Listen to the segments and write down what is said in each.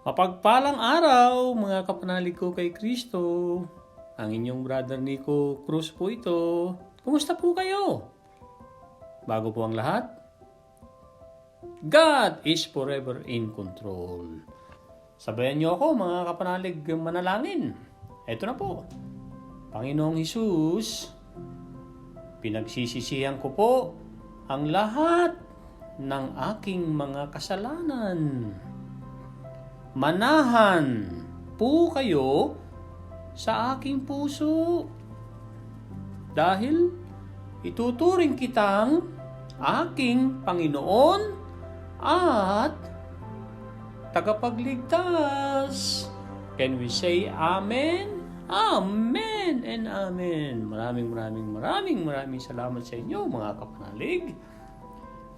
Mapagpalang araw mga kapanalig ko kay Kristo. Ang inyong brother Nico Cruz po ito. Kumusta po kayo? Bago po ang lahat, God is forever in control. Sabayan niyo ako mga kapanalig manalangin. Ito na po. Panginoong Hesus, pinagsisisihan ko po ang lahat ng aking mga kasalanan. Manahan po kayo sa aking puso dahil ituturing kitang aking Panginoon at tagapagligtas. Can we say Amen? Amen and Amen. Maraming salamat sa inyo mga kapanalig.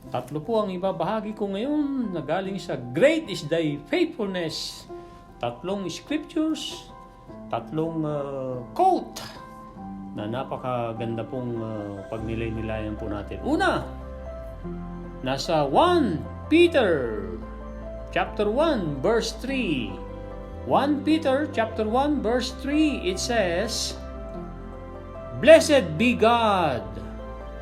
Tatlo po ang ibabahagi ko ngayon na galing sa Great is Thy Faithfulness. Tatlong scriptures, tatlong quote na napakaganda pong pagnilay-nilayan po natin. Una, nasa 1 Peter chapter 1 verse 3. 1 Peter chapter 1 verse 3, it says, "Blessed be God,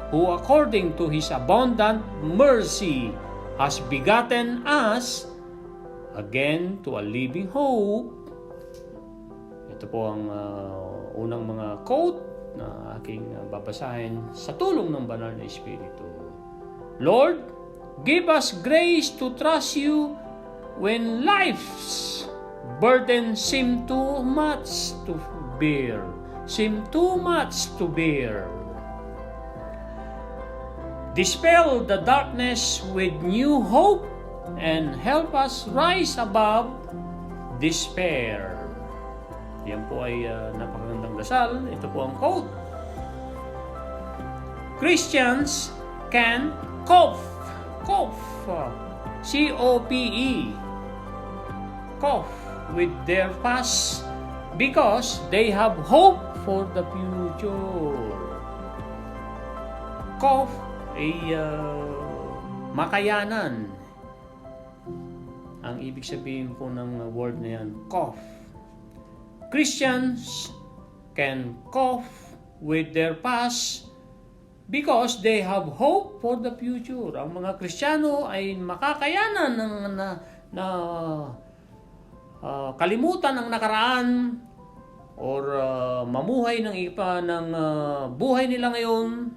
who according to His abundant mercy has begotten us again to a living hope." Ito po ang unang mga quote na aking babasahin sa tulong ng banal na Espiritu. Lord, give us grace to trust You when life's burden seem too much to bear. Dispel the darkness with new hope and help us rise above despair. Yan po ay napakagandang dasal. Ito po ang quote. Christians can cope, C-O-P-E, cope with their past because they have hope for the future. Cope ay makayanan. Ang ibig sabihin po ng word na yan, cope. Christians can cope with their past because they have hope for the future. Ang mga Kristiyano ay makakayanan na kalimutan ang nakaraan or mamuhay ng iba ng buhay nila ngayon.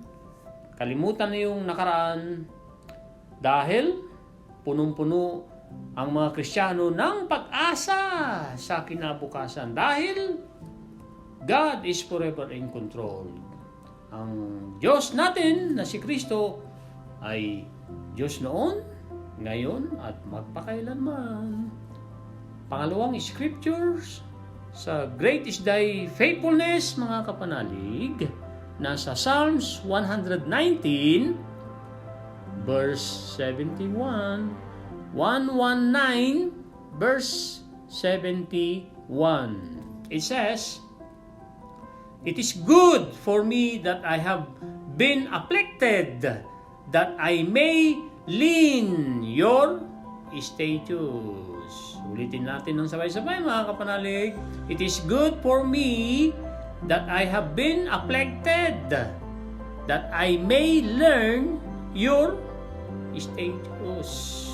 Kalimutan na yung nakaraan dahil punong-puno ang mga Kristiyano ng pag-asa sa kinabukasan dahil God is forever in control. Ang Diyos natin na si Kristo ay Diyos noon, ngayon at magpakailanman. Pangalawang scriptures sa Great is Thy Faithfulness mga kapanalig. Nasa Psalms 119 verse 71, 119 verse 71. It says, "It is good for me that I have been afflicted, that I may learn your statutes." Ulitin natin ng sabay-sabay mga kapanalig. It is good for me that I have been afflicted, that I may learn your statutes.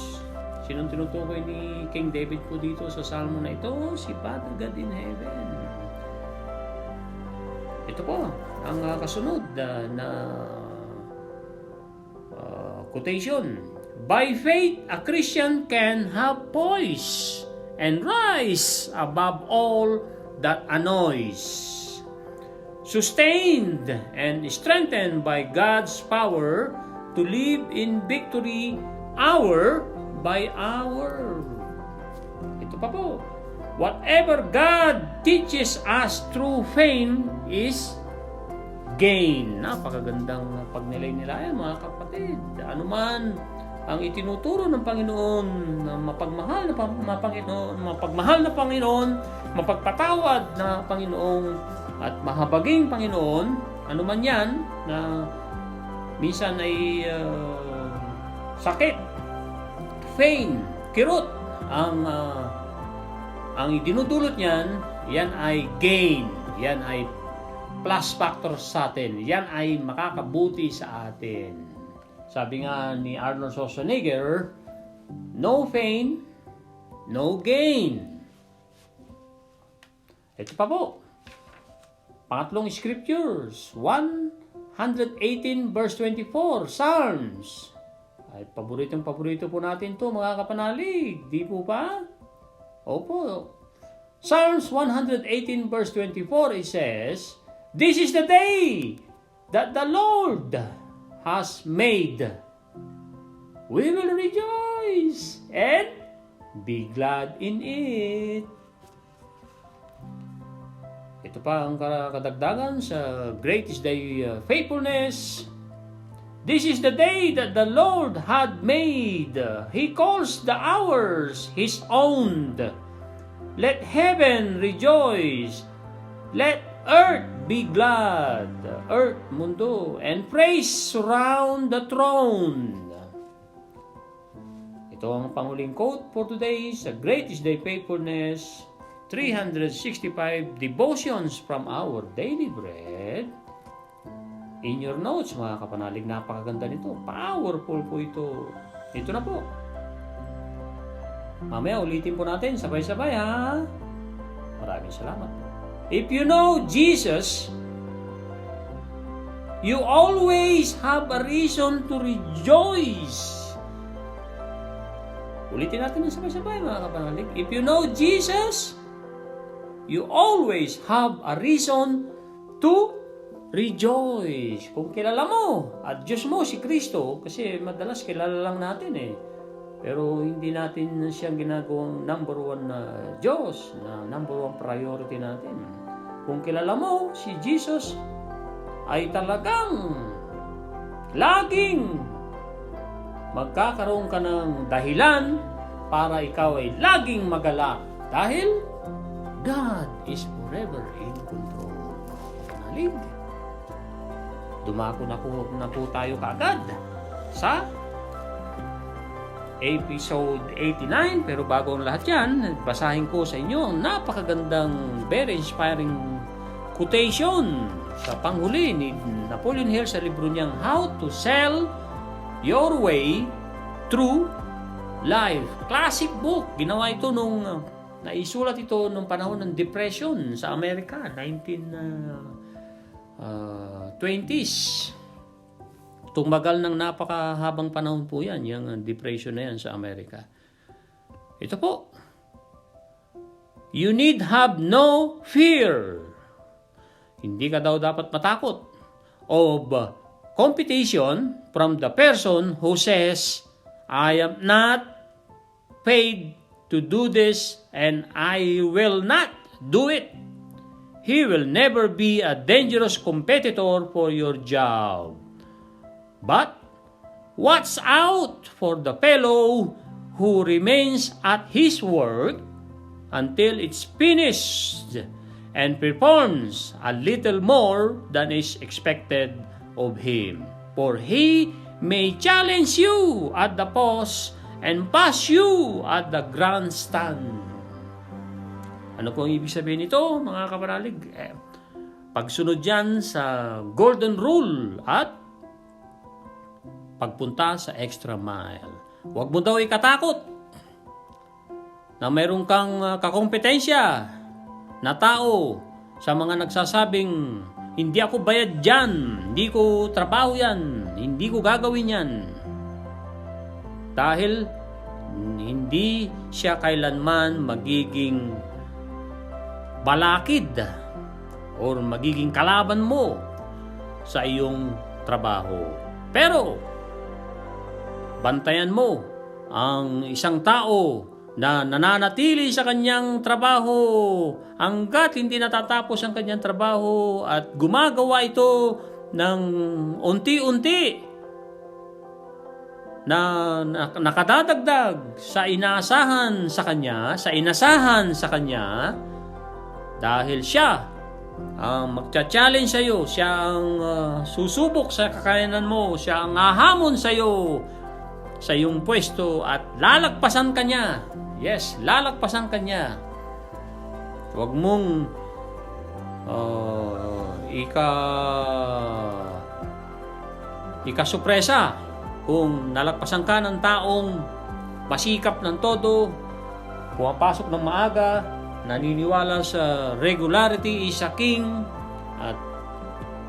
Sinong tinutukoy ni King David po dito sa salmo na ito? Si Father God in heaven. Ito po ang kasunod na quotation. By faith, a Christian can have poise and rise above all that annoys. Sustained and strengthened by God's power to live in victory hour by hour. Ito pa po. Whatever God teaches us through faith is gain. Napakagandang pagnilay-nilayan mga kapatid. Ano man ang itinuturo ng Panginoon na mapagmahal na Panginoon, mapagpatawad na Panginoon at mahabaging Panginoon, ano man yan na minsan ay sakit, pain, kirot ang ang dinudulot niyan, yan ay gain. Yan ay plus factor sa atin. Yan ay makakabuti sa atin. Sabi nga ni Arnold Schwarzenegger, no pain, no gain. Ito pa po. Pangatlong scriptures, 118 verse 24, Psalms. Ay, paborito po natin to, mga kapanalig. Di po ba? Opo. Psalms 118 verse 24, it says, "This is the day that the Lord has made. We will rejoice and be glad in it." Ito pa ang kadagdagan sa greatest day faithfulness. "This is the day that the Lord had made. He calls the hours His own. Let heaven rejoice. Let earth be glad." Earth, mundo, and praise surround the throne. Ito ang panghuling quote for today sa greatest day faithfulness. 365 devotions from our daily bread. In your notes, mga kapanalig, napakaganda nito. Powerful po ito. Ito na po. Mamaya ulitin po natin, sabay-sabay ha. Maraming salamat. If you know Jesus, you always have a reason to rejoice. Ulitin natin ng sabay-sabay, mga kapanalig. If you know Jesus, you always have a reason to rejoice. Kung kilala mo at Diyos mo si Kristo, kasi madalas kilala lang natin pero hindi natin siyang ginagawang number one na Diyos, na number one priority natin. Kung kilala mo si Jesus, ay talagang laging magkakaroon ka ng dahilan para ikaw ay laging magalak. Dahil God is forever in control. Panalig. Dumako na po tayo kaagad sa episode 89. Pero bago ang lahat yan, basahin ko sa inyo ang napakagandang, very inspiring quotation sa panghuli ni Napoleon Hill sa libro niyang How to Sell Your Way Through Life. Classic book. Ginawa ito naisulat ito nung panahon ng Depression sa Amerika, 1920s. Tumagal ng napakahabang panahon po yan, yung Depression na yan sa Amerika. Ito po. You need have no fear. Hindi ka daw dapat matakot of competition from the person who says, "I am not paid to do this and I will not do it." He will never be a dangerous competitor for your job. But watch out for the fellow who remains at his work until it's finished and performs a little more than is expected of him. For he may challenge you at the post and pass you at the grandstand. Ano po ang ibig sabihin nito, mga kapanalig? Pagsunod yan sa golden rule at pagpunta sa extra mile. Huwag mo daw ikatakot na mayroon kang kakompetensya na tao sa mga nagsasabing, "Hindi ako bayad dyan, hindi ko trabaho yan, hindi ko gagawin yan." Dahil hindi siya kailanman magiging balakid or magiging kalaban mo sa iyong trabaho. Pero bantayan mo ang isang tao na nananatili sa kanyang trabaho hanggat hindi natatapos ang kanyang trabaho at gumagawa ito ng unti-unti na nakadadagdag sa inasahan sa kanya, dahil siya ang magcha-challenge sa iyo, siya ang susubok sa kakayanan mo, siya ang hahamon sa iyo sa iyong pwesto at lalagpasan ka niya. Yes, lalagpasan ka niya. Huwag mong ikasupresa kung nalagpasan ka ng taong masikap ng todo, pumapasok ng maaga, naniniwala sa regularity is a king, at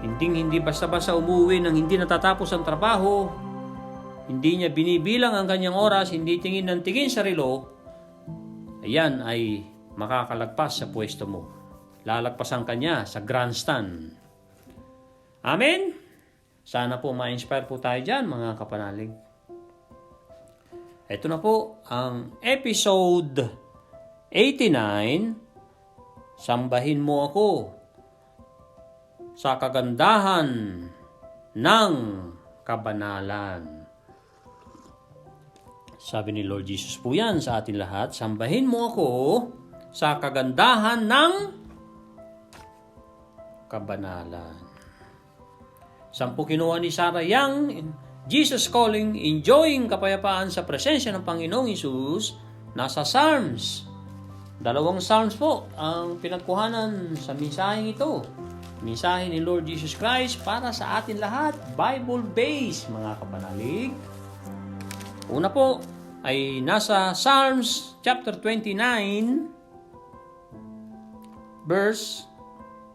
hindi basta-basta umuwi nang hindi natatapos ang trabaho, hindi niya binibilang ang kanyang oras, hindi tingin ng tingin sa relo, ayan ay makakalagpas sa pwesto mo. Lalagpasan ka niya sa grandstand. Amen? Sana po ma-inspire po tayo dyan, mga kapanalig. Ito na po ang episode 89, Sambahin Mo Ako sa Kagandahan ng Kabanalan. Sabi ni Lord Jesus po yan sa atin lahat, sambahin mo ako sa kagandahan ng kabanalan. Sampu kinuha ni Sarah Young, Jesus Calling, enjoying kapayapaan sa presensya ng Panginoong Hesus, nasa Psalms. 2 Psalms po ang pinagkuhanan sa mensaheng ito. Mensahe ni Lord Jesus Christ para sa atin lahat, Bible-based, mga kapanalig. Una po ay nasa Psalms chapter 29, verse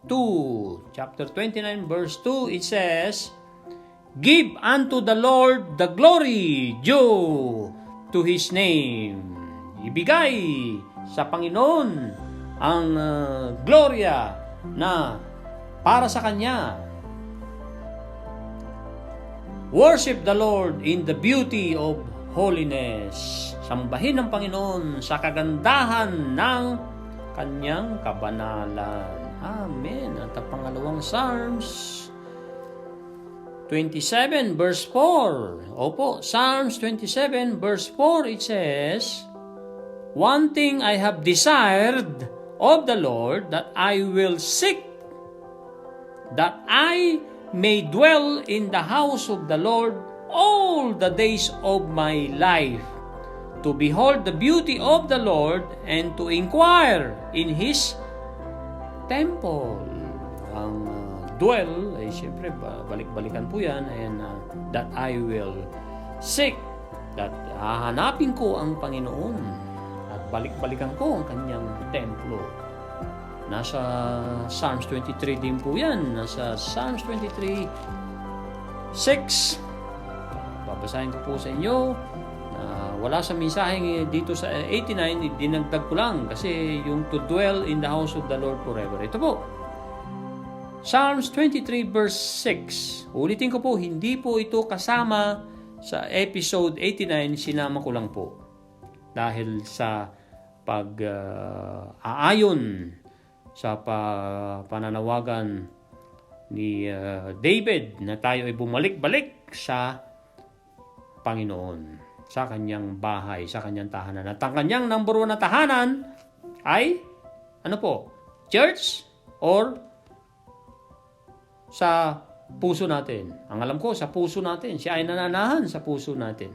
2. Chapter 29, verse 2, it says, "Give unto the Lord the glory due to His name." Ibigay sa Panginoon ang gloria na para sa Kanya. Worship the Lord in the beauty of holiness. Sambahin ng Panginoon sa kagandahan ng Kanyang kabanalan. Amen. At ang pangalawang Psalms 27 verse 4. Opo, Psalms 27 verse 4, it says, "One thing I have desired of the Lord, that I will seek, that I may dwell in the house of the Lord all the days of my life, to behold the beauty of the Lord and to inquire in His temple." Ang dwell ay siyempre balik-balikan po yan, and that I will seek, that hahanapin ko ang Panginoon at balik-balikan ko ang kanyang templo. Nasa Psalms 23 din po yan. Nasa Psalms 23:6. Babasahin ko po sa inyo. Wala sa mensaheng dito sa 89, dinagdag ko lang kasi yung to dwell in the house of the Lord forever. Ito po, Psalms 23 verse 6. Ulitin ko po, hindi po ito kasama sa episode 89, sinama ko lang po. Dahil sa pag-aayon sa pananawagan ni David na tayo ay bumalik-balik sa Panginoon, sa kanyang bahay, sa kanyang tahanan. At ang kanyang number 1 na tahanan ay, ano po? Church or sa puso natin? Ang alam ko, sa puso natin. Siya ay nananahan sa puso natin.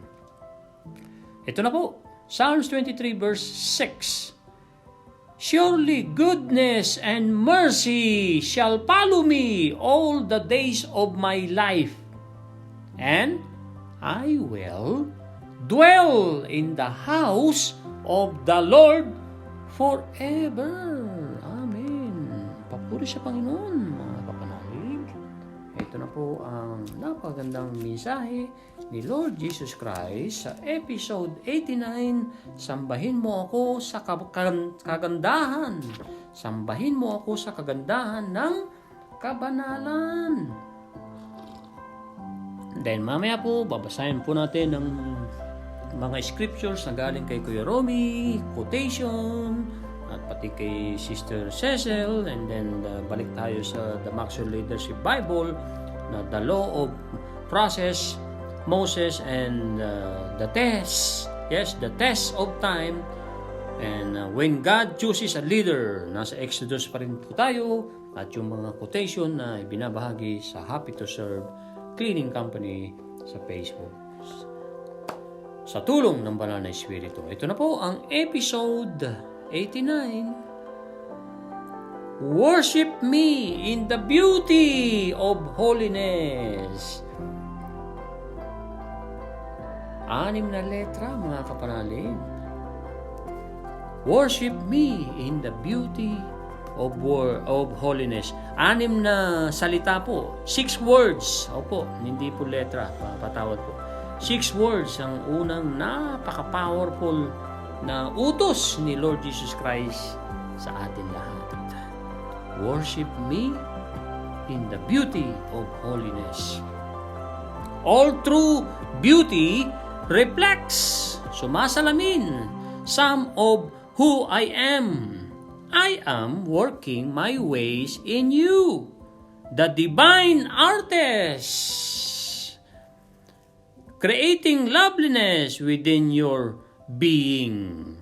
Ito na po, Psalms 23 verse 6. "Surely goodness and mercy shall follow me all the days of my life, and I will dwell in the house of the Lord forever." Amen. Papuri sa Panginoon, mga kapanalig. Ito na po ang napagandang mensahe ni Lord Jesus Christ sa episode 89, Sambahin Mo Ako sa Kagandahan. Sambahin Mo Ako sa kagandahan ng kabanalan. Then mamaya po, babasahin po natin ng mga scriptures na galing kay Kuya Romy, quotation, at pati kay Sister Cecil, and then balik tayo sa The Maxwell Leadership Bible, na the law of process, Moses, and the test. Yes, the test of time. And when God chooses a leader, nasa Exodus pa rin po tayo, at yung mga quotation na ibinabahagi sa Happy to Serve Cleaning Company sa Facebook. Sa tulong ng Banal na Espiritu. Ito na po ang episode 89. Worship me in the beauty of holiness. 6 na letra, mga kapanalig. Worship me in the beauty of holiness. 6 na salita po. 6 words. Opo, hindi po letra. Patawad po. 6 words ang unang napaka-powerful na utos ni Lord Jesus Christ sa atin lahat. Worship me in the beauty of holiness. All true beauty reflects, sumasalamin, some of who I am. I am working my ways in you, the divine artist, creating loveliness within your being.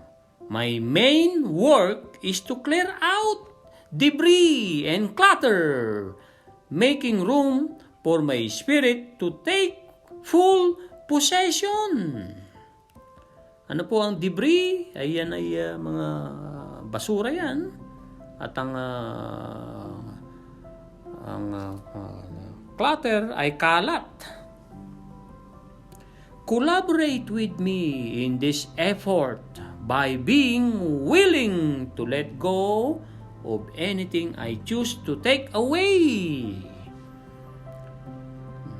My main work is to clear out debris and clutter, making room for my spirit to take full possession. Ano po ang debris? Ayan ay mga basura yan. At ang clutter ay kalat. Collaborate with me in this effort by being willing to let go of anything I choose to take away.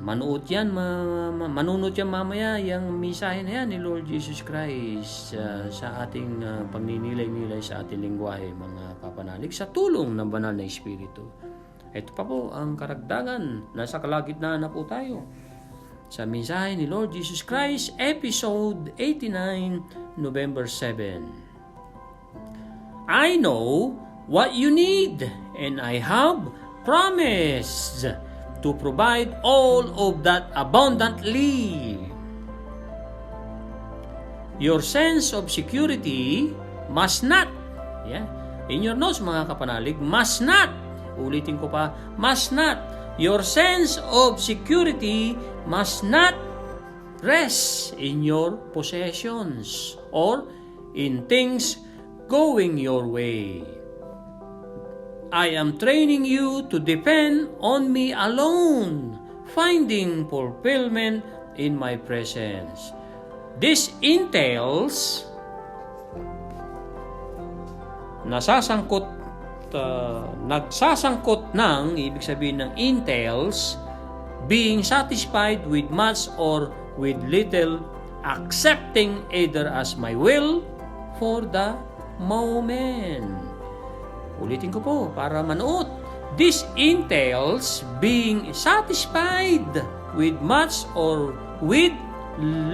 Manunod yan mamaya yung misahe na yan ni Lord Jesus Christ sa ating pagninilay-nilay sa ating lingwahe, mga kapanalig, sa tulong ng banal na Espiritu. Ito pa po ang karagdagan. Nasa kalagitnaan na po tayo sa misahe ni Lord Jesus Christ, episode 89, November 7. I know what you need, and I have promised to provide all of that abundantly. Your sense of security must not, in your notes mga kapanalig, must not, ulitin ko pa, must not, your sense of security must not rest in your possessions or in things going your way. I am training you to depend on me alone, finding fulfillment in my presence. This entails nagsasangkot ng, ibig sabihin ng entails, being satisfied with much or with little, accepting either as my will for the moment. Ulitin ko po para manood. This entails being satisfied with much or with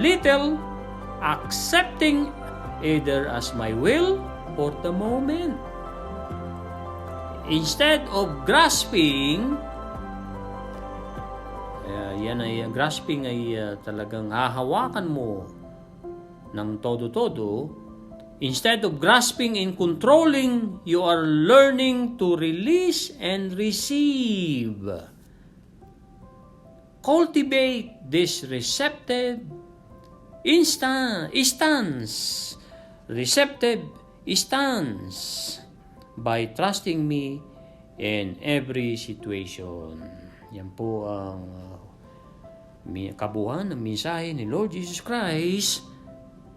little, accepting either as my will for the moment. Instead of grasping, grasping ay talagang hahawakan mo ng todo-todo. Instead of grasping and controlling, you are learning to release and receive. Cultivate this receptive stance by trusting me in every situation. Yan po ang kabuuan ng mensahe ni Lord Jesus Christ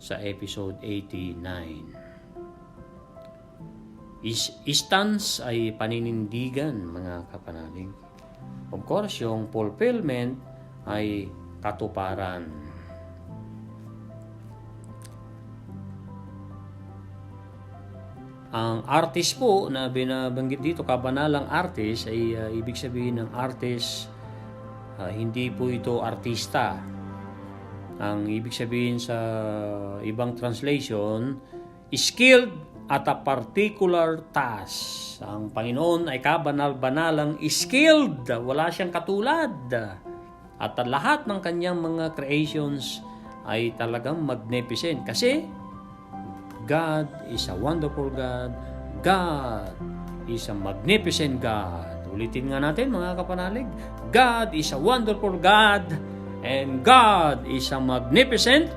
sa episode 89. Stance ay paninindigan, mga kapanalig. Of course, yung fulfillment ay katuparan. Ang artist po na binabanggit dito, kabanalang artist, ay ibig sabihin ng artist, hindi po ito artista. Ang ibig sabihin sa ibang translation, skilled at a particular task. Ang Panginoon ay kabanal-banalang skilled, wala siyang katulad. At lahat ng kanyang mga creations ay talagang magnificent. Kasi God is a wonderful God. God is a magnificent God. Ulitin nga natin, mga kapanalig. God is a wonderful God. And God is a magnificent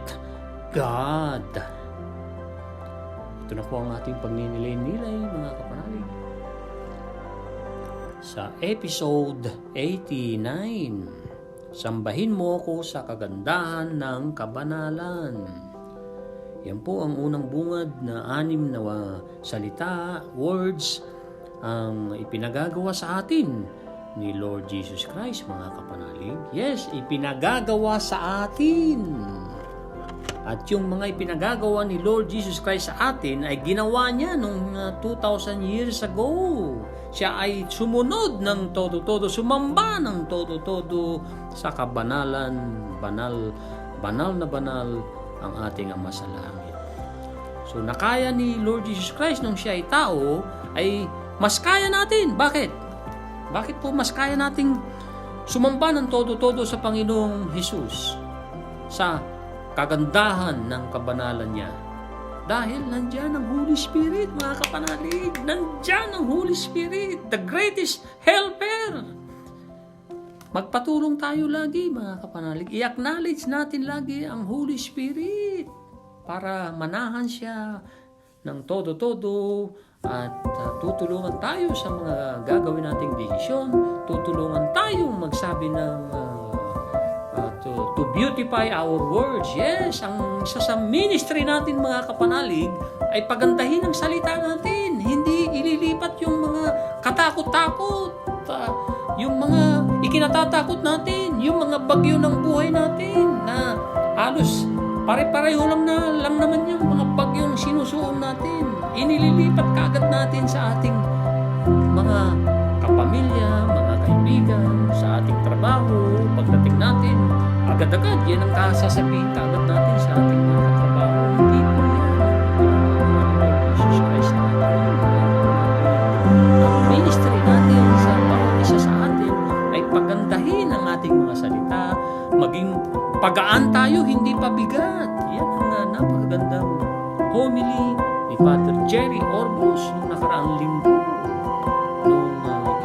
God. Ito na po ang ating pagninilay-nilay, mga kapanalig. sa episode 89. Sambahin mo ako sa kagandahan ng kabanalan. Yan po ang unang bungad na 6 na salita, words, ang ipinagagawa sa atin ni Lord Jesus Christ, mga kapanalig. Yes, ipinagagawa sa atin. At yung mga ipinagagawa ni Lord Jesus Christ sa atin ay ginawa niya nung 2,000 years ago. Siya ay sumunod ng todo-todo, sumamba ng todo-todo sa kabanalan, banal na banal ang ating Ama sa langit. So nakaya ni Lord Jesus Christ nung siya ay tao, ay mas kaya natin. Bakit? Bakit po mas kaya nating sumamba ng todo-todo sa Panginoong Jesus? Sa kagandahan ng kabanalan niya. Dahil nandyan ang Holy Spirit, mga kapanalig. Nandyan ang Holy Spirit, the greatest helper. Magpatulong tayo lagi, mga kapanalig. I-acknowledge natin lagi ang Holy Spirit para manahan siya ng todo-todo at tutulungan tayo sa mga gagawin nating desisyon. Tutulungan tayong magsabi ng to beautify our words. Yes, ang isa sa ministry natin, mga kapanalig, ay pagandahin ang salita natin. Hindi ililipat yung mga katakot-takot, yung mga ikinatatakot natin, yung mga bagyo ng buhay natin na halos pare-pareho lang naman yung mga bagyong sinusuong natin. Inililipat kaagad natin sa ating mga kapamilya, mga kaibigan, sa ating trabaho. Pagdating natin, agad-agad, yan ang kasasabihin kaagad natin sa ating mga katrabaho. Hindi po yan. Jesus Christ natin. Ang ministry natin sa bawat isa sa atin ay pagandahin ang ating mga salita, maging pagaan tayo, hindi pabigat. Yan ang napakagandang homily ni Father Jerry Orbos nung nakaraang linggo.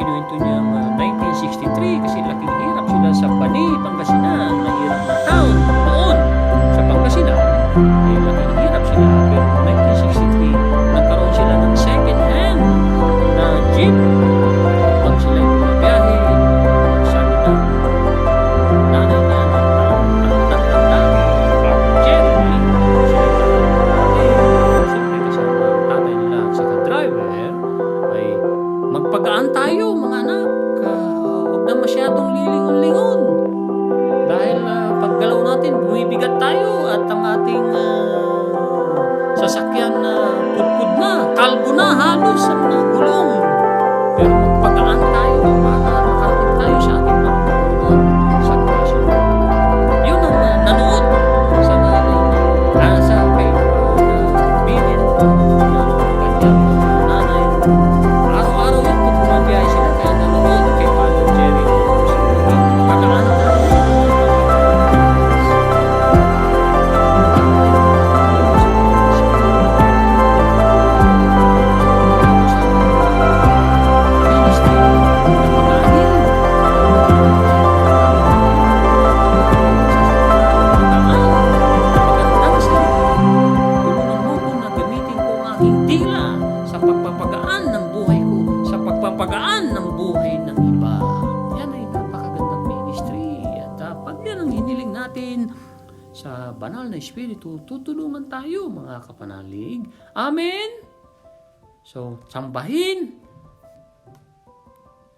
Kinuwento niya 1963 kasi laking hirap sila sa Bani, Pangasinan. Mahirap na town noon sa Pangasinan. Ay laking hirap sila. Pero 1963, nagkaroon sila ng second hand na jeep. Pag sila yung biyahe, sabi na nanay niya Jeremy, siyempre kasama ang tatay nila at saka driver, ay magpagaan tayo, mga anak. Huwag na masyadong lilingon-lingon. Dahil paggalaw natin, bumibigat tayo at ang ating sasakyan na pudpud na, kalbo na halos ang gulong. Pero magpagaan tayo para makakit tayo sa ating marunong sa kaso. Yun ang nanood sa nanay sa kay Binin na kanyang nanay. Araw-araw yan kung bumabiyahe sila, kaya nanonood kay Father Jerry. Pagaan tayo. Sa banal na Espiritu, tutulungan tayo, mga kapanalig. Amen? So, sambahin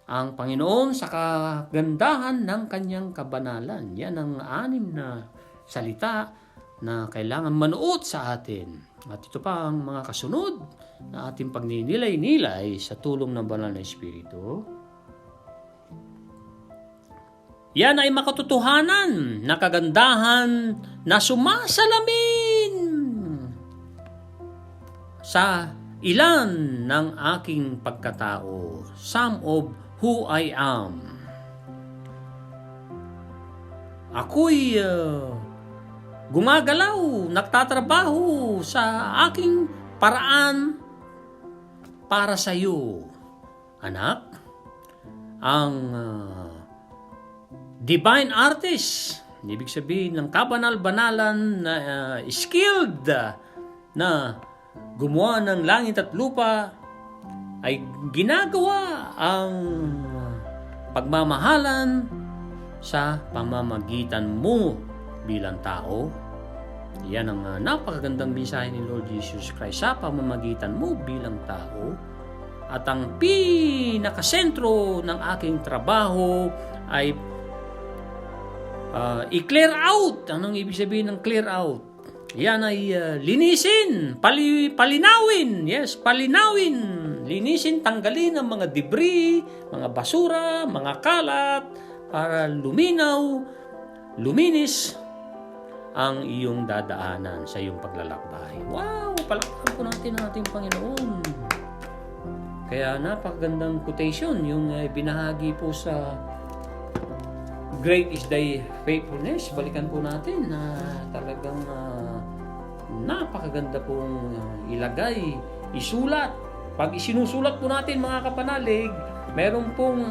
ang Panginoon sa kagandahan ng kanyang kabanalan. Yan ang 6 na salita na kailangan manuot sa atin. At ito pa ang mga kasunod na ating pagninilay-nilay sa tulong ng banal na Espiritu. Yan ay makatotohanan na kagandahan na sumasalamin sa ilan ng aking pagkatao. Some of who I am. Ako'y gumagalaw, nagtatrabaho sa aking paraan para sa iyo, anak. Ang divine artist, ibig sabihin ng kabanal-banalan na skilled na gumawa ng langit at lupa, ay ginagawa ang pagmamahalan sa pamamagitan mo bilang tao. Yan ang napakagandang mensahe ni Lord Jesus Christ, sa pamamagitan mo bilang tao. At ang pinakasentro ng aking trabaho ay i-clear out. Anong ibig sabihin ng clear out? Yan ay linisin, palinawin. Yes, palinawin. Linisin, tanggalin ang mga debris, mga basura, mga kalat, para luminis ang iyong dadaanan sa iyong paglalakbay. Wow! Palakpakan po natin ang ating Panginoon. Kaya napakagandang quotation yung binahagi po sa Great is Thy Faithfulness. Balikan po natin na talagang napakaganda pong ilagay, isulat. Pag isinusulat po natin, mga kapanalig, meron pong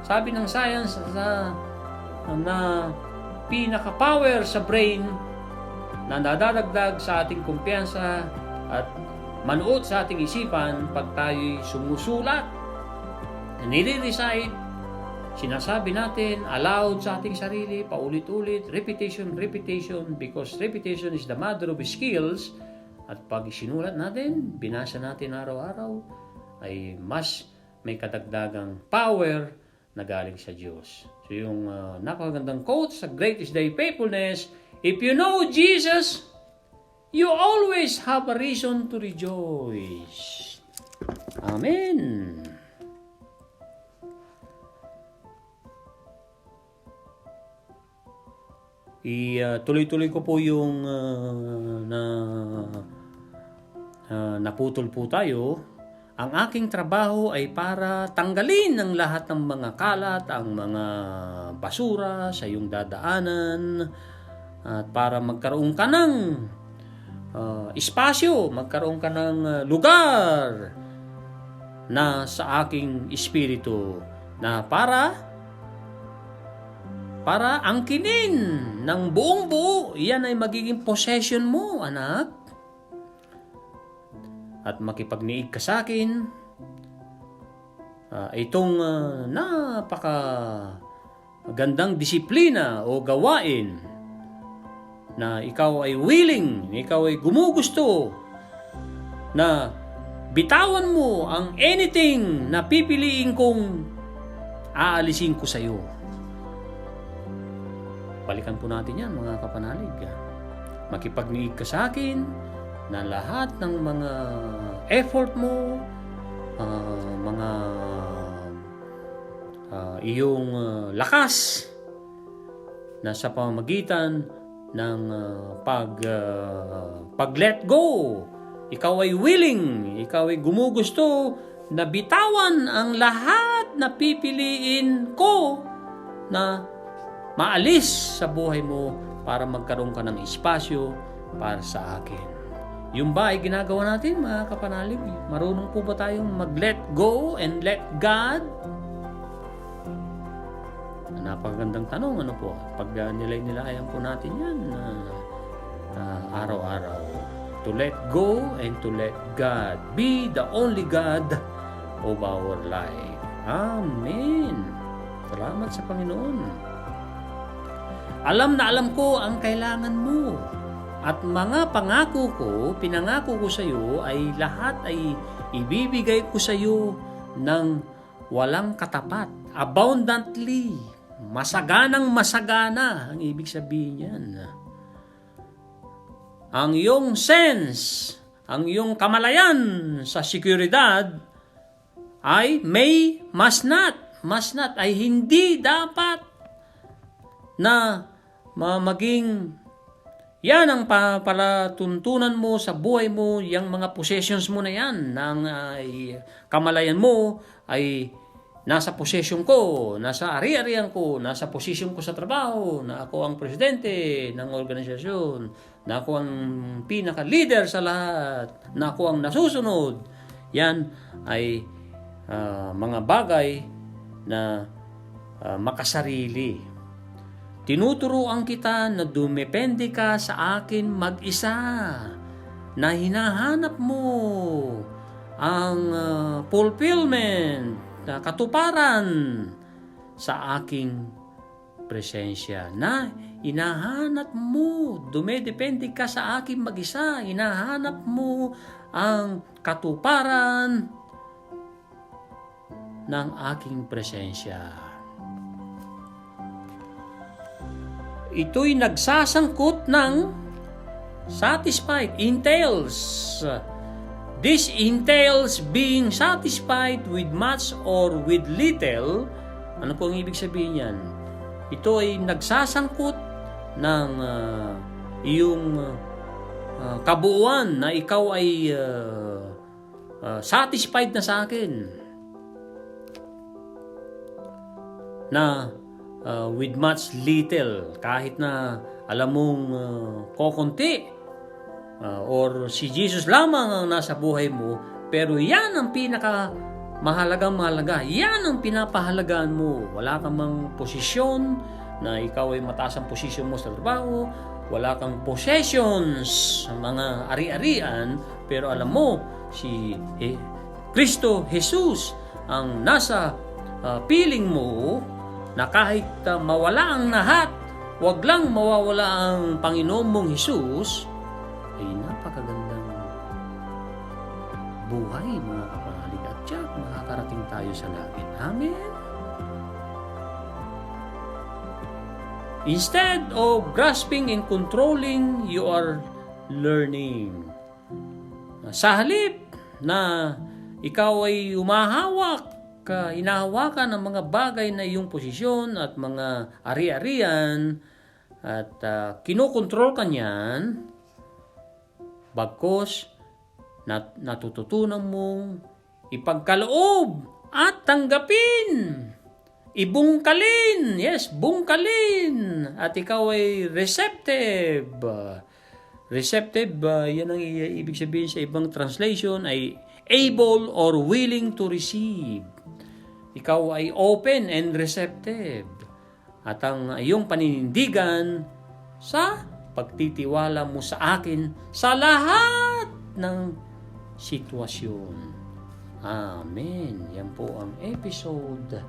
sabi ng science na pinaka-power sa brain na nadadagdag sa ating kumpiyansa at manuot sa ating isipan pag tayo'y sumusulat, nire-recite, sinasabi natin aloud sa ating sarili, paulit-ulit, repetition, because repetition is the mother of skills. At pag isinulat natin, binasa natin araw-araw, ay mas may kadagdagang power na galing sa Diyos. So yung napakagandang quote sa Great is Thy Faithfulness, if you know Jesus, you always have a reason to rejoice. Amen. Tuloy-tuloy ko po yung naputol po tayo. Ang aking trabaho ay para tanggalin ang lahat ng mga kalat, ang mga basura sa iyong dadaanan, at para magkaroon ka ng espasyo, magkaroon ka ng lugar na sa aking espiritu na para angkinin ng buong buo. Yan ay magiging possession mo, anak. At makipagniig ka sa akin. Itong napakagandang disiplina o gawain na ikaw ay willing, ikaw ay gumugusto na bitawan mo ang anything na pipiliin kong aalisin ko sa iyo. Balikan po natin yan, mga kapanalig. Makipagniig ka sa akin na lahat ng mga effort mo, mga iyong lakas na sa pamamagitan ng pag-let go. Ikaw ay willing, ikaw ay gumugusto na bitawan ang lahat na pipiliin ko na maalis sa buhay mo para magkaroon ka ng espasyo para sa akin. Yung ba ay ginagawa natin, mga kapanalig? Marunong po ba tayong mag-let go and let God? Napakagandang tanong, ano po? Pag nilayan po natin yan araw-araw. To let go and to let God be the only God of our life. Amen. Salamat sa Panginoon. Alam na alam ko ang kailangan mo. At mga pangako ko, pinangako ko sa iyo ay lahat ay ibibigay ko sa iyo ng walang katapat. Abundantly. Masaganang masagana ang ibig sabihin yan. Ang iyong sense, ang iyong kamalayan sa seguridad ay must not ay hindi dapat na maging yan ang palatuntunan mo sa buhay mo, yung mga possessions mo na yan, ng kamalayan mo ay nasa possession ko, nasa ari-arian ko, nasa posisyon ko sa trabaho, na ako ang presidente ng organisasyon, na ako ang pinaka-leader sa lahat, na ako ang nasusunod. Yan ay mga bagay na makasarili. Tinuturuan kita na dumepende ka sa akin mag-isa, na hinahanap mo ang fulfillment, katuparan sa aking presensya na hinahanap mo. Dumedepende ka sa akin mag-isa. Hinahanap mo ang katuparan ng aking presensya. Ito'y nagsasangkot ng satisfied. This entails being satisfied with much or with little. Ano po ang ibig sabihin yan? Ito ay nagsasangkot ng iyong kabuuan na ikaw ay satisfied na sa akin. Na with much little, kahit na alam mong kokonti, or si Jesus lamang ang nasa buhay mo, pero yan ang mahalaga. Yan ang pinapahalagaan mo. Wala kang mang posisyon na ikaw ay mataas ang posisyon mo sa trabaho. Wala kang possessions, mga ari-arian, pero alam mo, si Kristo Jesus ang nasa piling mo, na kahit mawala ang lahat, wag lang mawawala ang Panginoon mong Jesus, ay napakagandang buhay, mga kapanalig, at tiyak makakarating tayo sa langit. Amen? Instead of grasping and controlling, you are learning. Sa halip na ikaw ay hinahawakan ng mga bagay na iyong posisyon at mga ari-arian at kinokontrol ka niyan, bagkos natututunan mong ipagkaloob at tanggapin, ibungkalin, bungkalin, at ikaw ay receptive. Yan ang ibig sabihin sa ibang translation ay able or willing to receive. Ikaw ay open and receptive. At ang iyong paninindigan sa pagtitiwala mo sa akin sa lahat ng sitwasyon. Amen. Yan po ang episode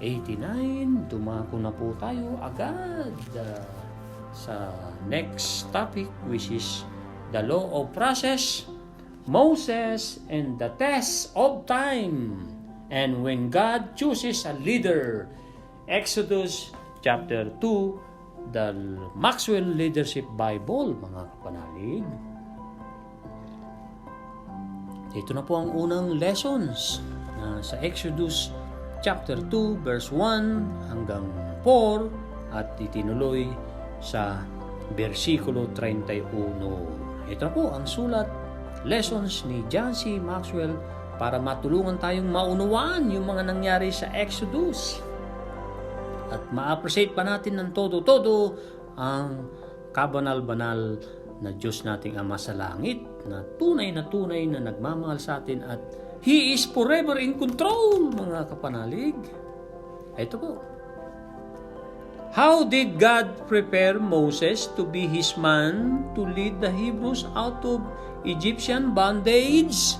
89. Dumako na po tayo agad sa next topic, which is the law of process, Moses and the test of time, and when God chooses a leader. Exodus chapter 2, the Maxwell Leadership Bible, mga kapanalig. Ito na po ang unang lessons sa Exodus chapter 2, verse 1 hanggang 4, at itinuloy sa versikulo 31. Ito na po ang sulat, lessons ni John C. Maxwell, para matulungan tayong maunawaan yung mga nangyari sa Exodus at ma-appreciate pa natin ng todo-todo ang kabanal-banal na Diyos nating Ama sa langit, na tunay na nagmamahal sa atin, at He is forever in control, mga kapanalig. Ito po. How did God prepare Moses to be His man to lead the Hebrews out of Egyptian bondage?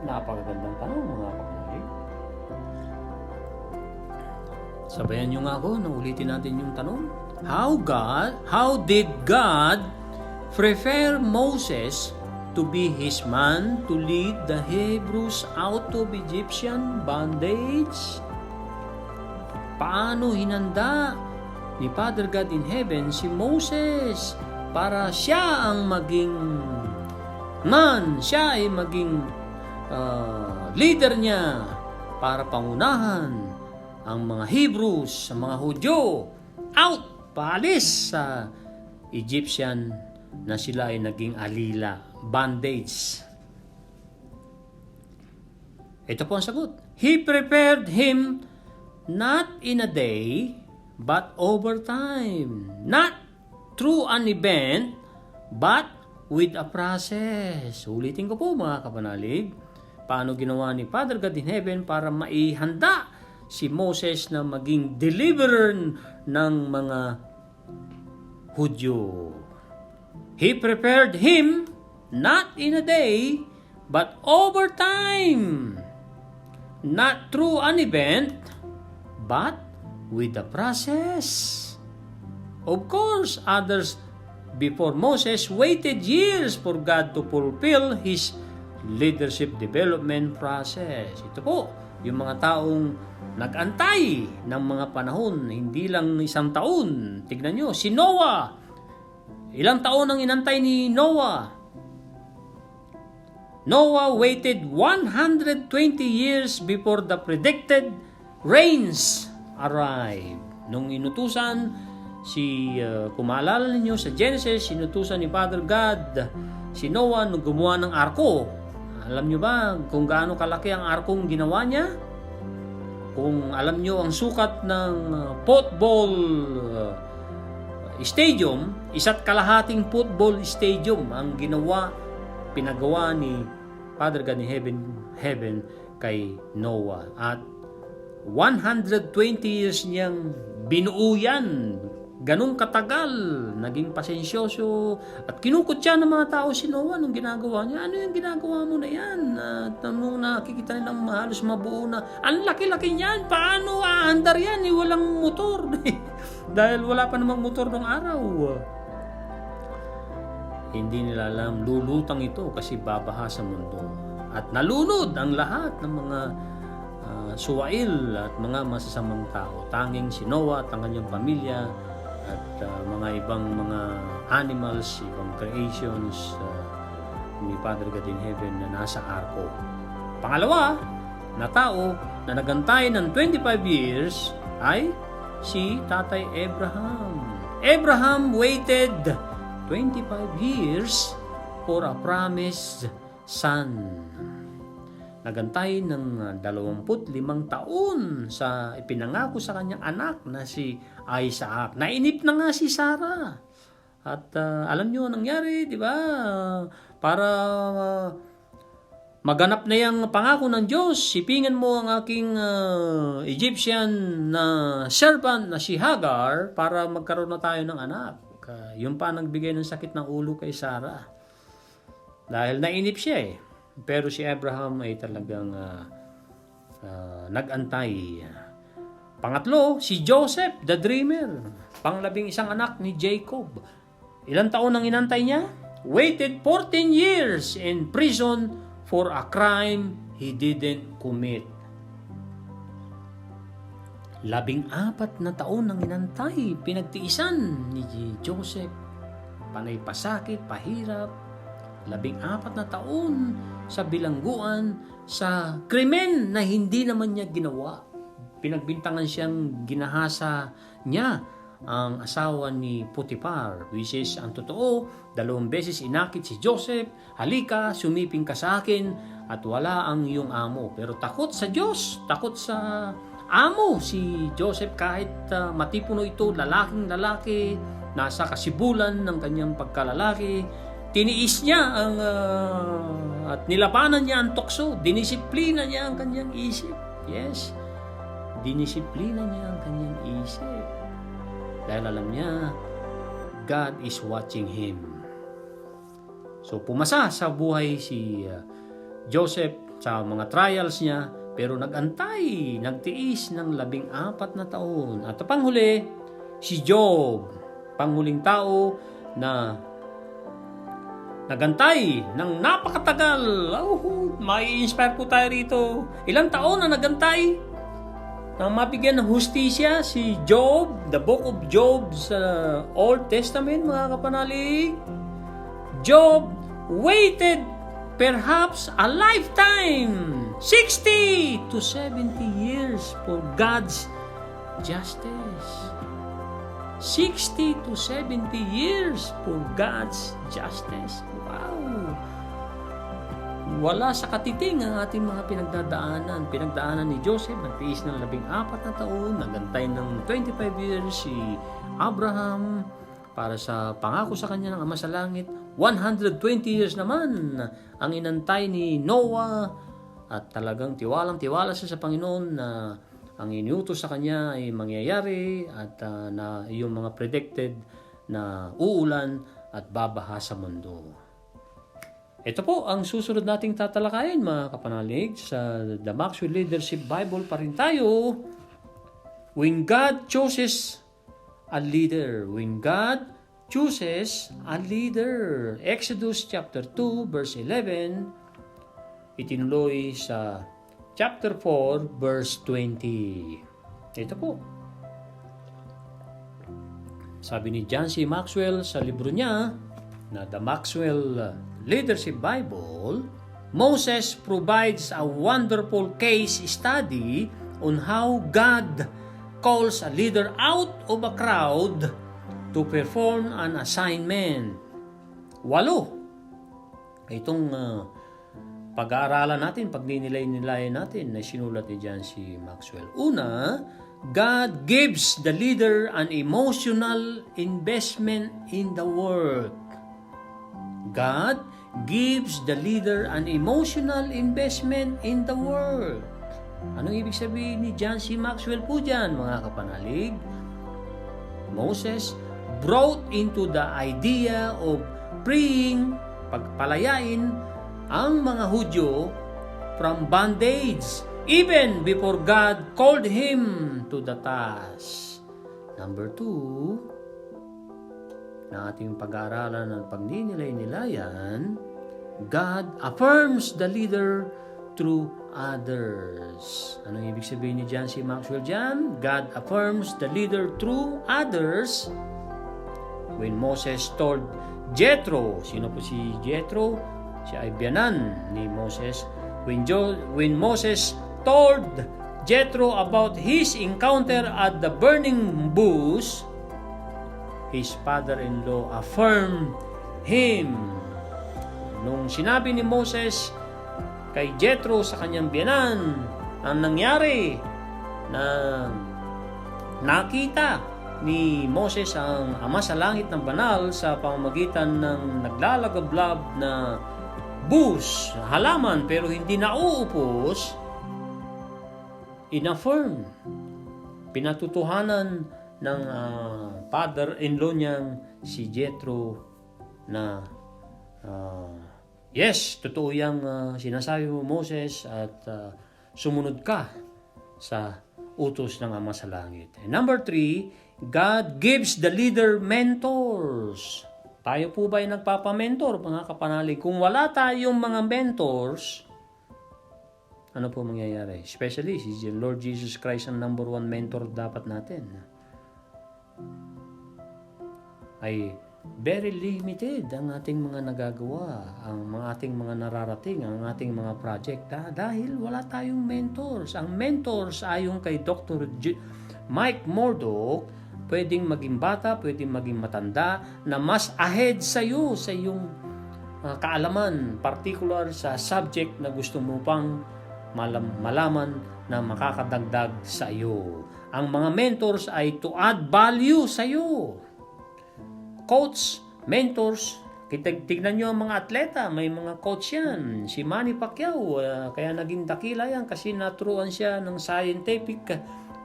Napakagandang tanong, mga kapanalig. Sabayan nyo nga ako na ulitin natin yung tanong. How did God prepare Moses to be His man to lead the Hebrews out of Egyptian bondage? Paano hinanda ni Father God in heaven si Moses para siya ang maging man, siya ay maging leader niya para pangunahan ang mga Hebrews, ang mga Hudyo, paalis sa Egyptian na sila ay naging alila, bondage. Ito po ang sagot. He prepared him not in a day, but over time. Not through an event, but with a process. Ulitin ko po, mga kapanalig. Paano ginawa ni Father God in heaven para maihanda si Moses na maging deliverer ng mga Hudyo. He prepared him not in a day, but over time, not through an event, but with the process. Of course, others before Moses waited years for God to fulfill His leadership development process. Ito po, yung mga taong nag-antay ng mga panahon, hindi lang isang taon. Tignan nyo, si Noah. Ilang taon ang inantay ni Noah? Noah waited 120 years before the predicted rains arrived. Nung inutusan kung maalala ninyo sa Genesis, inutusan ni Father God si Noah nung gumawa ng arko. Alam nyo ba kung gaano kalaki ang arkong ginawa niya? Kung alam nyo ang sukat ng football stadium, 1.5 football stadium ang pinagawa ni Father God in heaven kay Noah. At 120 years niyang binuo yan. Ganong katagal, naging pasensyoso at kinukutya ng mga tao si Noah nung ginagawa niya. Ano yung ginagawa mo na yan? At nung nakikita nilang halos mabuo na, ang laki-laki niyan, paano aandar yan? Walang motor. Dahil wala pa namang motor nung araw. Hindi nila alam, lulutang ito kasi babaha sa mundo. At nalunod ang lahat ng mga suwail at mga masasamang tao. Tanging si Noah at ang kanyang pamilya at mga ibang mga animals, ibang creations ni Father God in heaven na nasa arko. Pangalawa na tao na nagantay ng 25 years ay si Tatay Abraham. Abraham waited 25 years for a promised son. Nagantay ng 25 taon sa ipinangako sa kanyang anak na si Isaac. Nainip na nga si Sarah. At alam nyo nangyari, di ba? Para maganap na yung pangako ng Diyos, sipingan mo ang aking Egyptian na servant na si Hagar para magkaroon na tayo ng anak. Yun pa nagbigay ng sakit ng ulo kay Sarah. Dahil nainip siya eh. Pero si Abraham ay talagang nag-antay. Pangatlo, si Joseph, the dreamer. Panglabing isang anak ni Jacob. Ilang taon ang inantay niya? Waited 14 years in prison for a crime he didn't commit. 14 na taon ang inantay, pinagtiisan ni Joseph. Panay pasakit, pahirap. 14 na taon sa bilangguan sa krimen na hindi naman niya ginawa. Pinagbintangan siyang ginahasa niya ang asawa ni Potiphar, which is ang totoo, 2 beses inakit si Joseph, halika, sumiping ka sa akin at wala ang iyong amo. Pero takot sa Diyos, takot sa amo si Joseph kahit matipuno ito, lalaking lalaki, nasa kasibulan ng kanyang pagkalalaki. Tiniis niya ang at nilabanan niya ang tukso, dinisiplina niya ang kanyang isip. Yes, dinisiplina niya ang kanyang isip. Dahil alam niya, God is watching him. So pumasa sa buhay si Joseph sa mga trials niya, pero nagantay, nagtiis ng 14 na taon. At panghuli, si Job, panghuling tao na nagantay ng napakatagal. May inspire po tayo rito. Ilang taon na nagantay nang mabigyan ng hustisya si Job, the book of Job sa Old Testament, mga kapanalig. Job waited perhaps a lifetime, 60 to 70 years for God's justice. 60 to 70 years for God's justice. Wow! Wala sa katiting ang ating mga pinagdadaanan. Pinagdaanan ni Joseph, nagtiis ng 14 na taon, nagantay ng 25 years si Abraham para sa pangako sa kanya ng Ama sa Langit. 120 years naman ang inantay ni Noah at talagang tiwalang-tiwala siya sa Panginoon na ang iniutos sa kanya ay mangyayari at na yung mga predicted na uulan at babaha sa mundo. Ito po ang susunod nating tatalakayin, mga kapanalig. Sa The Maxwell Leadership Bible pa rin tayo. When God chooses a leader. When God chooses a leader. Exodus chapter 2 verse 11. Itinuloy sa chapter 4 verse 20. Ito po. Sabi ni John C. Maxwell sa libro niya na The Maxwell Leadership Bible, Moses provides a wonderful case study on how God calls a leader out of a crowd to perform an assignment. 8. Itong pag-aaralan natin, pagninilay-nilayan natin na sinulat ni John C. Maxwell. Una, God gives the leader an emotional investment in the work. God gives the leader an emotional investment in the work. Anong ibig sabihin ni John C. Maxwell po dyan, mga kapanalig? Moses brought into the idea of freeing, pagpalayain ang mga Hudyo from bondage even before God called him to the task. Number 2, na ating pag-aaralan at pagninilay-nilayan, God affirms the leader through others. Anong ibig sabihin ni John C. Maxwell dyan? God affirms the leader through others. When Moses told Jethro, sino po si Jethro? Siya ay biyanan ni Moses. When Moses told Jethro about his encounter at the burning bush, his father-in-law affirmed him. Nung sinabi ni Moses kay Jethro sa kanyang biyanan ang nangyari na nakita ni Moses ang Ama sa Langit ng Banal sa pamamagitan ng naglalagablab na bush, halaman pero hindi nauupos, in-affirm, pinatutuhanan ng father-in-law niyang si Jethro na yes, totoo yung sinasabi mo, Moses, at sumunod ka sa utos ng Ama sa Langit. And number 3, God gives the leader mentors. Tayo po ba ay nagpapamentor, mga kapanalig? Kung wala tayong mga mentors, ano po mangyayari? Especially si Lord Jesus Christ ang number 1 mentor dapat natin. Ay very limited ang ating mga nagagawa, ang ating mga nararating, ang ating mga project dahil wala tayong mentors. Ang mentors ayon kay Dr. Mike Murdock, pwedeng maging bata, pwedeng maging matanda na mas ahead sa iyo, sa iyong kaalaman, particular sa subject na gusto mo pang malaman na makakadagdag sa iyo. Ang mga mentors ay to add value sa iyo. Coach, mentors, tignan nyo ang mga atleta, may mga coach yan. Si Manny Pacquiao, kaya naging dakila yan kasi naturuan siya ng scientific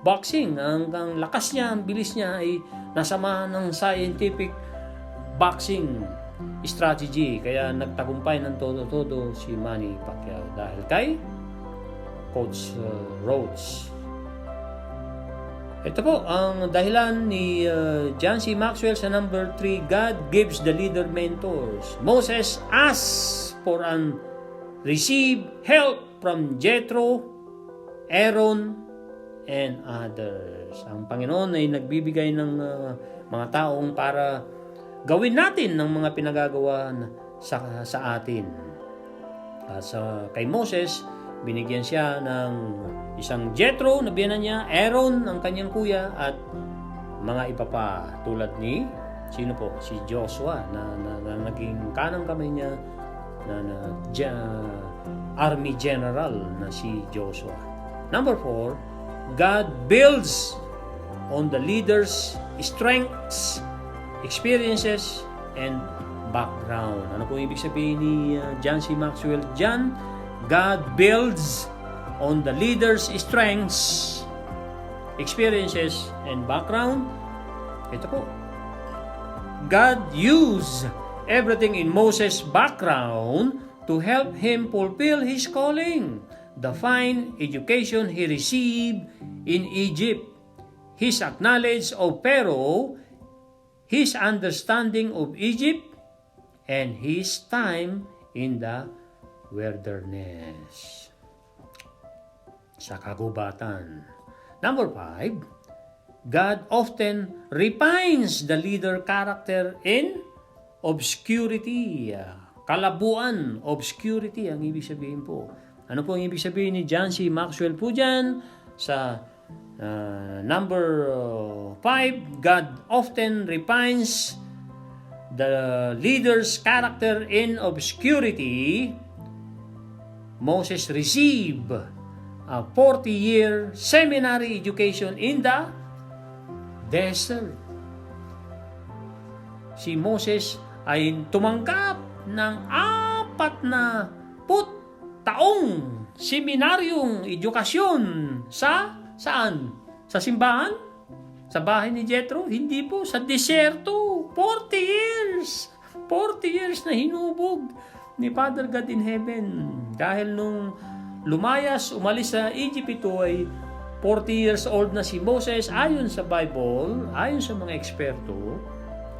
boxing. Ang lakas niya, ang bilis niya ay nasamahan ng scientific boxing strategy. Kaya nagtagumpay ng todo-todo si Manny Pacquiao dahil kay Coach Rhodes. Ito po ang dahilan ni John C. Maxwell sa number 3, God gives the leader mentors. Moses asked for and received help from Jethro, Aaron, and others. Ang Panginoon ay nagbibigay ng mga taong para gawin natin ng mga pinagagawa sa atin. Kay Moses, binigyan siya ng isang Jethro na biyanan niya, Aaron ang kanyang kuya, at mga iba pa tulad ni sino po? Si Joshua na naging kanang kamay niya na army general na si Joshua. Number 4, God builds on the leader's strengths, experiences, and background. Ano po ibig sabihin ni John C. Maxwell dyan? God builds on the leader's strengths, experiences, and background. Ito po. God used everything in Moses' background to help him fulfill his calling. The fine education he received in Egypt, his knowledge of Pharaoh, his understanding of Egypt, and his time in the wilderness. Sa kagubatan. Number 5, God often refines the leader character in obscurity. Kalabuan, obscurity ang ibig sabihin po. Ano po ang ibig sabihin ni John C. Maxwell po dyan? Sa number 5, God often refines the leader's character in obscurity. Moses received a 40-year seminary education in the desert. Si Moses ay tumanggap ng 40 taong seminaryong edukasyon saan? Sa simbahan? Sa bahay ni Jethro? Hindi po, sa deserto. 40 years. 40 years na hinubog ni Father God in Heaven. Dahil nung umalis sa Egypt, ito ay 40 years old na si Moses ayon sa Bible, ayon sa mga eksperto,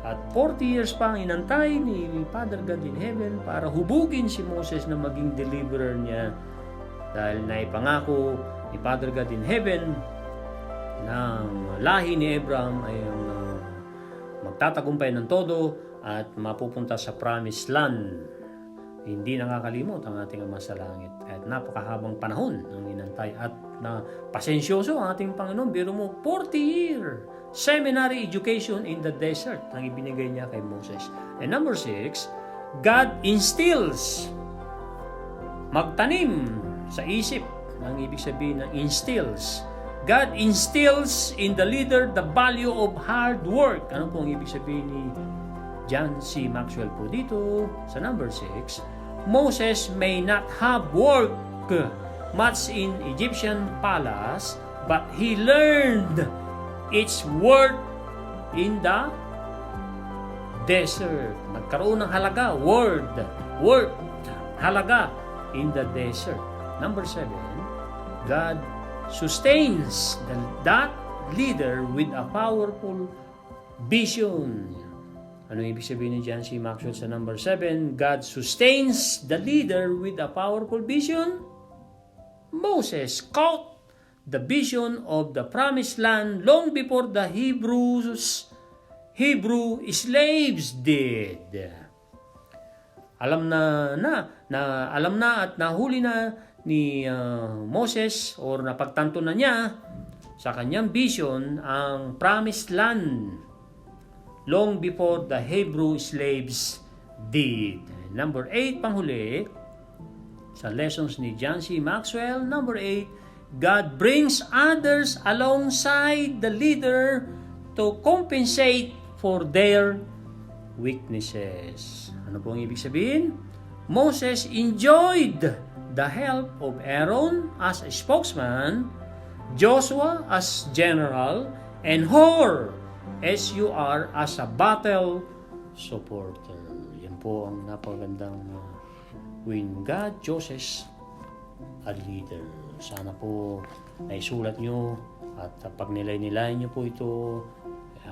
at 40 years pa ang inantay ni Father God in Heaven para hubugin si Moses na maging deliverer niya, dahil naipangako ni Father God in Heaven na ang lahi ni Abraham ay magtatagumpay ng todo at mapupunta sa promised land. Hindi nakakalimot ang ating Ama sa Langit. Kahit napakahabang panahon ang inantay at na pasensyoso ang ating Panginoon. Biro mo, 40-year seminary education in the desert ang ibinigay niya kay Moses. And number 6, God instills. Magtanim sa isip. Ang ibig sabihin ng instills. God instills in the leader the value of hard work. Ano po ang ibig sabihin ni John C. Maxwell po dito sa number 6? Moses may not have worked much in Egyptian palace, but he learned its worth in the desert. Nagkaroon ng halaga, worth, halaga in the desert. Number 7, God sustains that leader with a powerful vision. Ano ibig sabihin ni John C. Maxwell sa number 7? God sustains the leader with a powerful vision. Moses caught the vision of the promised land long before the Hebrew slaves did. Alam na at nahuli na ni Moses or napagtanto na niya sa kanyang vision ang promised land long before the Hebrew slaves did. Number 8, panghuli, sa lessons ni John C. Maxwell, number 8, God brings others alongside the leader to compensate for their weaknesses. Ano po ang ibig sabihin? Moses enjoyed the help of Aaron as a spokesman, Joshua as general, and Hur SUR as a battle supporter. Yan po ang napagandang when God chooses a leader. Sana po naisulat nyo at pag nilay-nilay nyo po ito,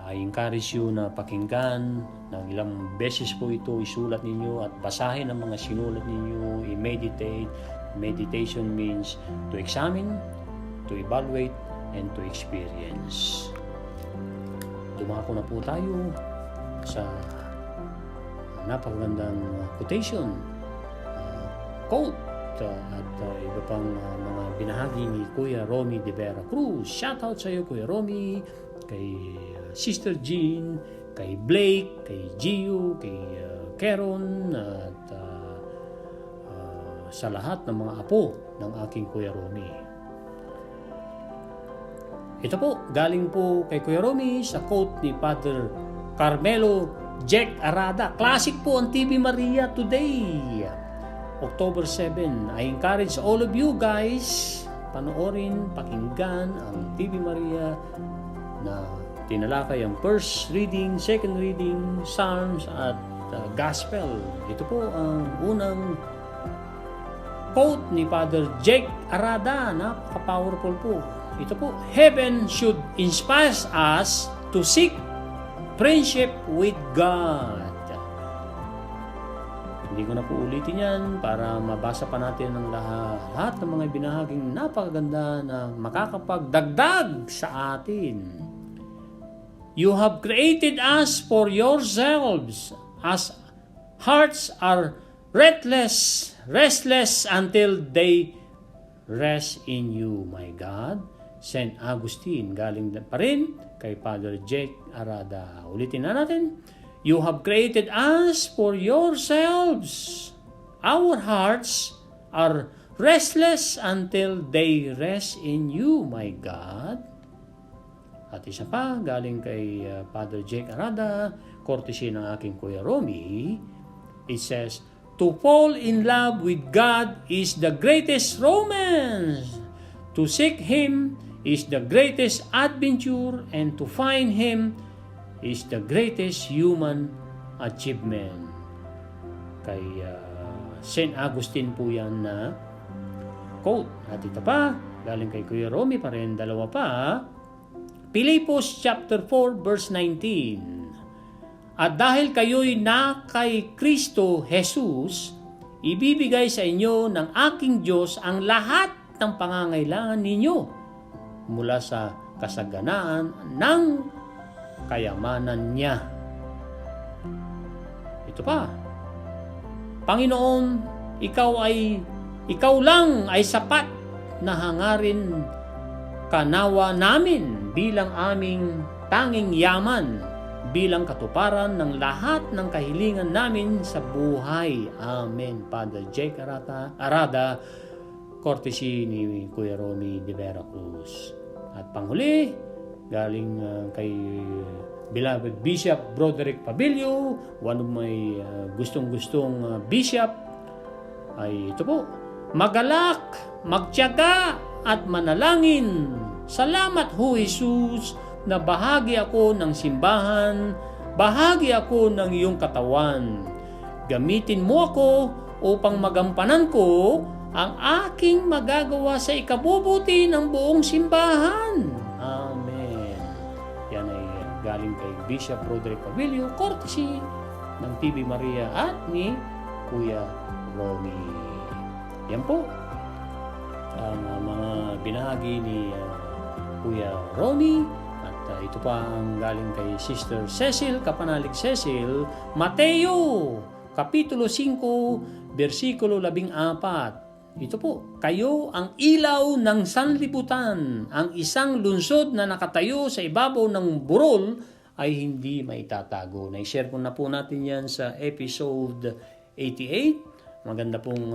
I encourage you na pakinggan ng ilang beses po ito, isulat ninyo at basahin ang mga sinulat ninyo, i-meditate. Meditation means to examine, to evaluate, and to experience. Dumako na po tayo sa napakagandang quotation, quote, at iba pang mga binahagi ni Kuya Romy de Vera Cruz. Shout out sa iyo, Kuya Romy, kay Sister Jean, kay Blake, kay Gio, kay Keron, at sa lahat ng mga apo ng aking Kuya Romy. Ito po, galing po kay Kuya Romy sa quote ni Father Carmelo Jack Arada. Classic po ang TV Maria today, October 7. I encourage all of you guys, panoorin, pakinggan ang TV Maria na tinalakay ang first reading, second reading, Psalms at Gospel. Ito po ang unang quote ni Father Jake Arada, napaka-powerful po. Ito po, heaven should inspire us to seek friendship with God. Hindi ko na po ulitin yan para mabasa pa natin ang lahat ng mga binahaging napakaganda na makakapagdagdag sa atin. You have created us for yourselves, as hearts are restless until they rest in you, my God. St. Augustine, galing pa rin kay Father Jake Arada. Ulitin na natin. You have created us for yourselves. Our hearts are restless until they rest in you, my God. At isa pa, galing kay Father Jake Arada, courtesy ng aking Kuya Romy, it says, to fall in love with God is the greatest romance. To seek Him is the greatest adventure, and to find Him is the greatest human achievement. Kay St. Augustine po yan na quote. At ito pa, galing kay Kuya Romy pa rin, dalawa pa. Pilipos chapter 4 verse 19. At dahil kayo'y na kay Kristo Jesus, ibibigay sa inyo ng aking Diyos ang lahat ng pangangailangan ninyo mula sa kasaganaan ng kayamanan niya. Ito pa. Panginoon, ikaw lang ay sapat na hangarin kanawa namin bilang aming tanging yaman, bilang katuparan ng lahat ng kahilingan namin sa buhay. Amen. Father Jake Arada, courtesy ni Kuya Romy de Veracruz. At panghuli, galing kay beloved Bishop Broderick Pabilio, one of my gustong-gustong bishop, ay ito po, magalak, magtiyaga at manalangin. Salamat ho, Jesus, na bahagi ako ng simbahan, bahagi ako ng iyong katawan. Gamitin mo ako upang magampanan ko ang aking magagawa sa ikabubuti ng buong simbahan. Amen. Yan ay galing kay Bishop Broderick Pabilio, courtesy ng TV Maria at ni Kuya Romy. Yan po ang mga binahagi ni Kuya Romy. At ito pa ang galing kay Sister Cecil, Kapanalig Cecil, Mateo, Kapitulo 5, versikulo 14. Ito po, kayo ang ilaw ng sanlibutan. Ang isang lungsod na nakatayo sa ibabaw ng burol ay hindi maitatago. Na-share po na po natin yan sa episode 88. Maganda pong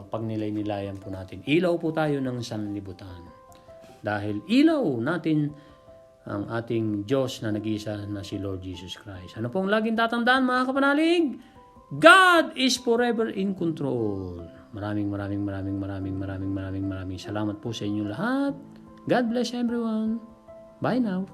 pagnilay-nilayan po natin. Ilaw po tayo ng sanlibutan. Dahil ilaw natin ang ating Diyos na nag-iisa na si Lord Jesus Christ. Ano pong laging tatandaan, mga kapanalig? God is forever in control. Maraming salamat po sa inyo lahat. God bless everyone. Bye now.